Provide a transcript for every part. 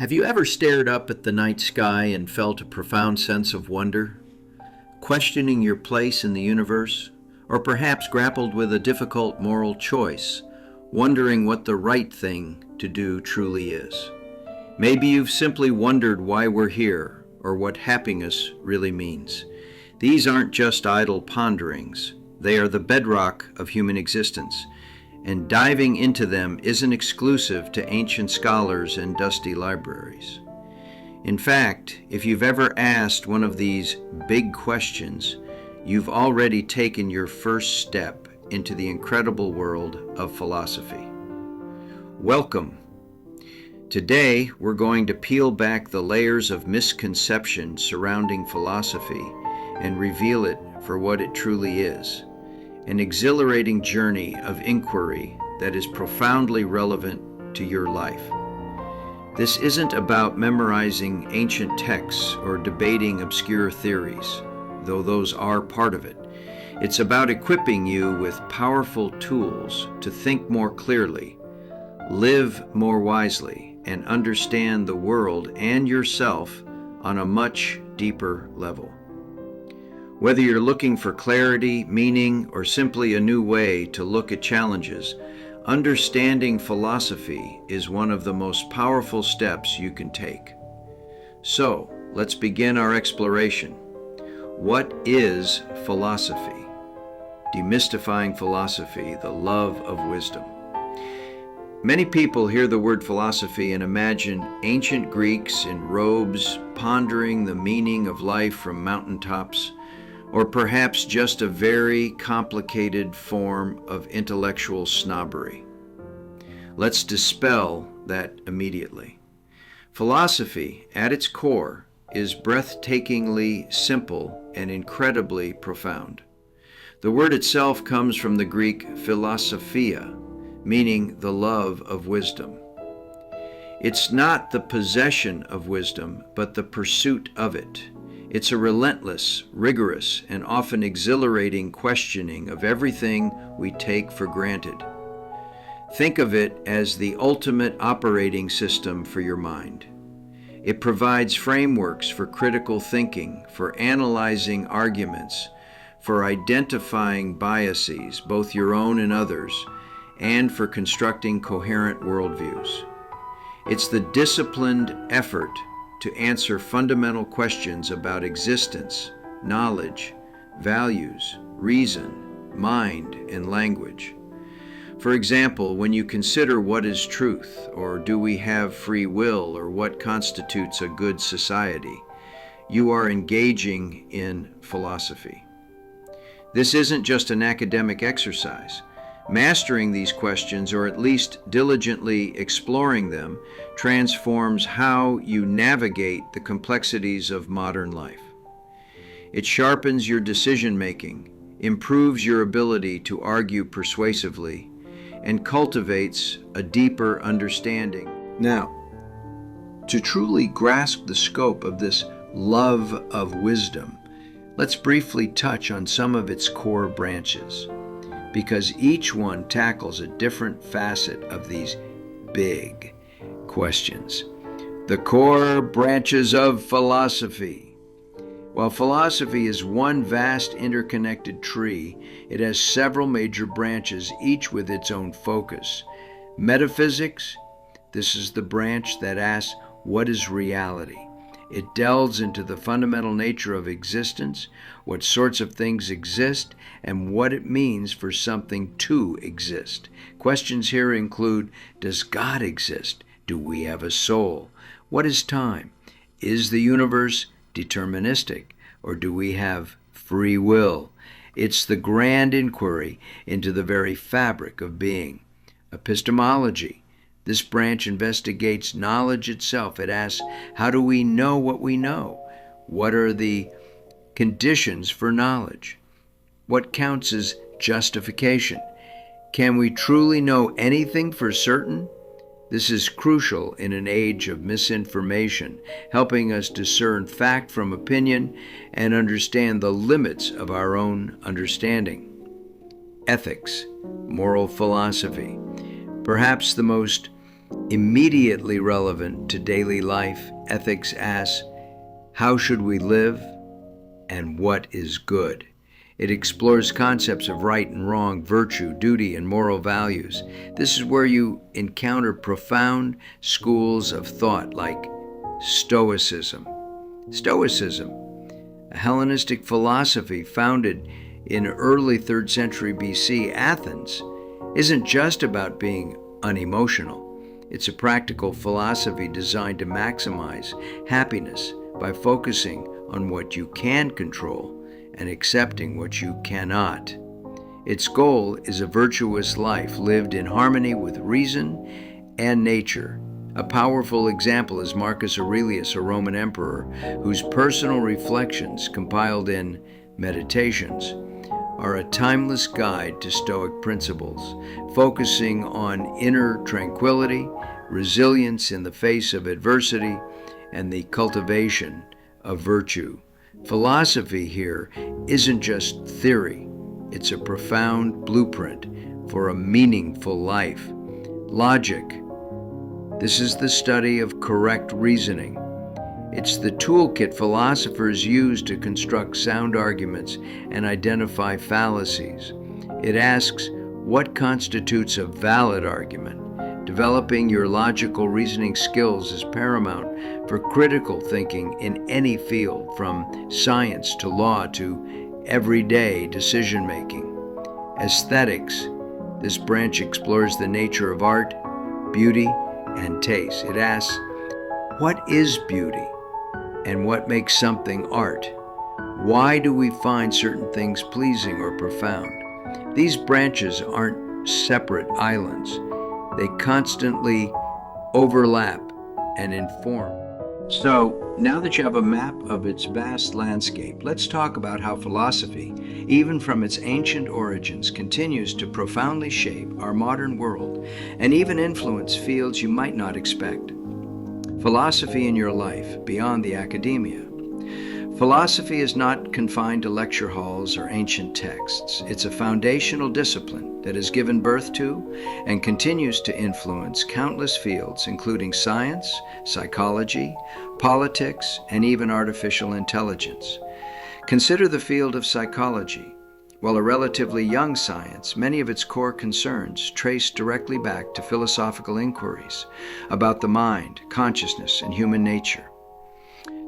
Have you ever stared up at the night sky and felt a profound sense of wonder, questioning your place in the universe, or perhaps grappled with a difficult moral choice, wondering what the right thing to do truly is? Maybe you've simply wondered why we're here, or what happiness really means. These aren't just idle ponderings. They are the bedrock of human existence, and diving into them isn't exclusive to ancient scholars and dusty libraries. In fact, if you've ever asked one of these big questions, you've already taken your first step into the incredible world of philosophy. Welcome. Today, we're going to peel back the layers of misconception surrounding philosophy and reveal it for what it truly is. An exhilarating journey of inquiry that is profoundly relevant to your life. This isn't about memorizing ancient texts or debating obscure theories, though those are part of it. It's about equipping you with powerful tools to think more clearly, live more wisely, and understand the world and yourself on a much deeper level. Whether you're looking for clarity, meaning, or simply a new way to look at challenges, understanding philosophy is one of the most powerful steps you can take. So, let's begin our exploration. What is philosophy? Demystifying philosophy, the love of wisdom. Many people hear the word philosophy and imagine ancient Greeks in robes pondering the meaning of life from mountaintops, or perhaps just a very complicated form of intellectual snobbery. Let's dispel that immediately. Philosophy, at its core, is breathtakingly simple and incredibly profound. The word itself comes from the Greek philosophia, meaning the love of wisdom. It's not the possession of wisdom, but the pursuit of it. It's a relentless, rigorous, and often exhilarating questioning of everything we take for granted. Think of it as the ultimate operating system for your mind. It provides frameworks for critical thinking, for analyzing arguments, for identifying biases, both your own and others, and for constructing coherent worldviews. It's the disciplined effort to answer fundamental questions about existence, knowledge, values, reason, mind, and language. For example, when you consider what is truth, or do we have free will, or what constitutes a good society, you are engaging in philosophy. This isn't just an academic exercise. Mastering these questions, or at least diligently exploring them, transforms how you navigate the complexities of modern life. It sharpens your decision-making, improves your ability to argue persuasively, and cultivates a deeper understanding. Now, to truly grasp the scope of this love of wisdom, let's briefly touch on some of its core branches, because each one tackles a different facet of these big questions. The core branches of philosophy. While philosophy is one vast interconnected tree, it has several major branches, each with its own focus. Metaphysics, this is the branch that asks, what is reality? It delves into the fundamental nature of existence, what sorts of things exist, and what it means for something to exist. Questions here include, does God exist? Do we have a soul? What is time? Is the universe deterministic, or do we have free will? It's the grand inquiry into the very fabric of being. Epistemology. This branch investigates knowledge itself. It asks, how do we know what we know? What are the conditions for knowledge? What counts as justification? Can we truly know anything for certain? This is crucial in an age of misinformation, helping us discern fact from opinion and understand the limits of our own understanding. Ethics, moral philosophy. Perhaps the most Immediately relevant to daily life, ethics asks, how should we live and what is good? It explores concepts of right and wrong, virtue, duty, and moral values. This is where you encounter profound schools of thought like Stoicism. Stoicism, a Hellenistic philosophy founded in early 3rd century BC Athens, isn't just about being unemotional. It's a practical philosophy designed to maximize happiness by focusing on what you can control and accepting what you cannot. Its goal is a virtuous life lived in harmony with reason and nature. A powerful example is Marcus Aurelius, a Roman emperor, whose personal reflections, compiled in Meditations, are a timeless guide to Stoic principles, focusing on inner tranquility, resilience in the face of adversity, and the cultivation of virtue. Philosophy here isn't just theory, it's a profound blueprint for a meaningful life. Logic. This is the study of correct reasoning. It's the toolkit philosophers use to construct sound arguments and identify fallacies. It asks, what constitutes a valid argument? Developing your logical reasoning skills is paramount for critical thinking in any field, from science to law to everyday decision-making. Aesthetics. This branch explores the nature of art, beauty, and taste. It asks, what is beauty and what makes something art? Why do we find certain things pleasing or profound? These branches aren't separate islands. They constantly overlap and inform. So, now that you have a map of its vast landscape, let's talk about how philosophy, even from its ancient origins, continues to profoundly shape our modern world and even influence fields you might not expect. Philosophy in your life beyond the academia. Philosophy is not confined to lecture halls or ancient texts. It's a foundational discipline that has given birth to and continues to influence countless fields, including science, psychology, politics, and even artificial intelligence. Consider the field of psychology. While a relatively young science, many of its core concerns trace directly back to philosophical inquiries about the mind, consciousness, and human nature.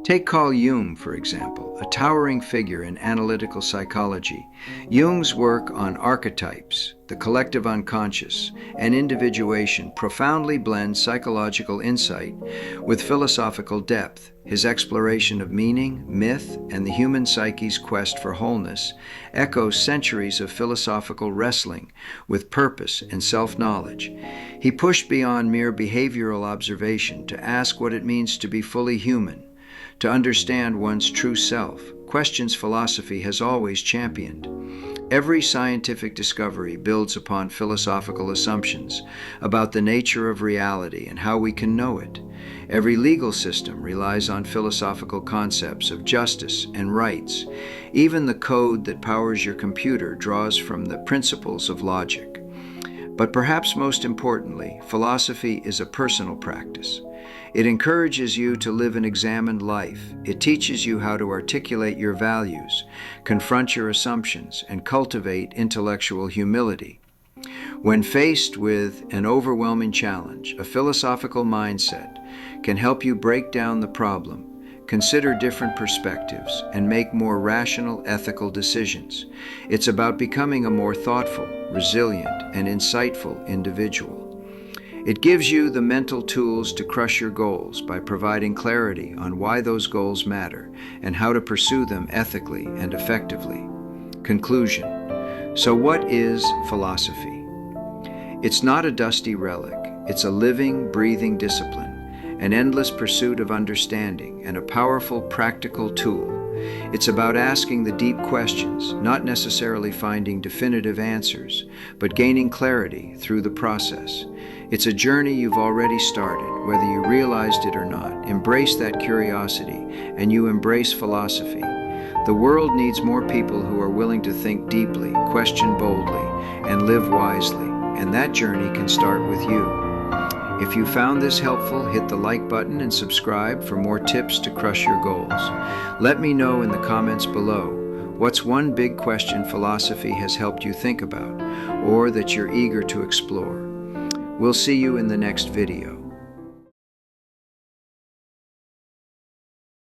Take Carl Jung, for example, a towering figure in analytical psychology. Jung's work on archetypes, the collective unconscious, and individuation profoundly blends psychological insight with philosophical depth. His exploration of meaning, myth, and the human psyche's quest for wholeness echoes centuries of philosophical wrestling with purpose and self-knowledge. He pushed beyond mere behavioral observation to ask what it means to be fully human, to understand one's true self, questions philosophy has always championed. Every scientific discovery builds upon philosophical assumptions about the nature of reality and how we can know it. Every legal system relies on philosophical concepts of justice and rights. Even the code that powers your computer draws from the principles of logic. But perhaps most importantly, philosophy is a personal practice. It encourages you to live an examined life. It teaches you how to articulate your values, confront your assumptions, and cultivate intellectual humility. When faced with an overwhelming challenge, a philosophical mindset can help you break down the problem, consider different perspectives, and make more rational, ethical decisions. It's about becoming a more thoughtful, resilient, and insightful individual. It gives you the mental tools to crush your goals by providing clarity on why those goals matter and how to pursue them ethically and effectively. Conclusion. So what is philosophy? It's not a dusty relic. It's a living, breathing discipline, an endless pursuit of understanding, and a powerful, practical tool. It's about asking the deep questions, not necessarily finding definitive answers, but gaining clarity through the process. It's a journey you've already started, whether you realized it or not. Embrace that curiosity, and you embrace philosophy. The world needs more people who are willing to think deeply, question boldly, and live wisely, and that journey can start with you. If you found this helpful, hit the like button and subscribe for more tips to crush your goals. Let me know in the comments below, what's one big question philosophy has helped you think about, or that you're eager to explore? We'll see you in the next video.